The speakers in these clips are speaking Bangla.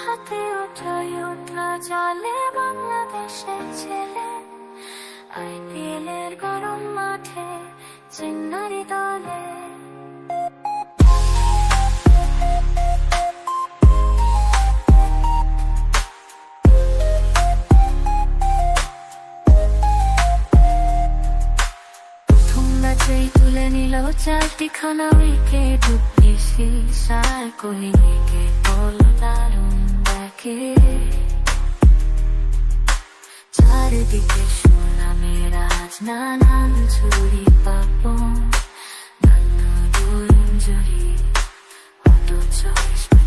হাতে ওঠাই উঠলো জলে বাংলাদেশের ছেলে, IPL এর গরম মাঠে চেন্নাই দলে। তুলে নিল 4টিখানা উইকেট, কোহলিকে বলল দারুণ দেখে। চারিদিকে সুনামের আজ নানান ঝুড়ি পাপন, ইঞ্জুরি অথচ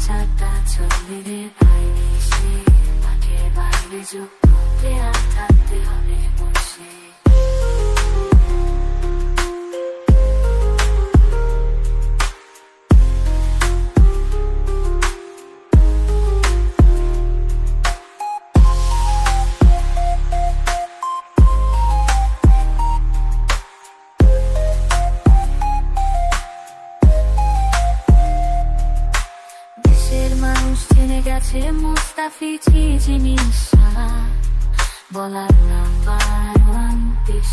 4টা চল্লিশে বাইরে, সে মাঠের বাইরে যোগ্য প্লেয়ার থাকতে হবে বসে। মানুষ জেনে গেছে মুস্তাফিজই জিনিস, বলার নাম্বার 1 পিস।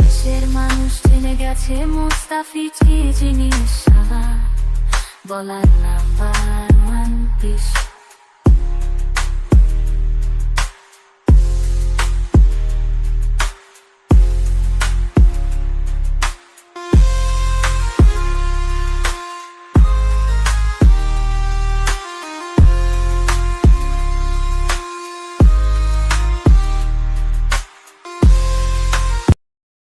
দেশের মানুষ জেনে গেছে মুস্তাফিজই জিনিস, বলার নাম্বার 1 পিস।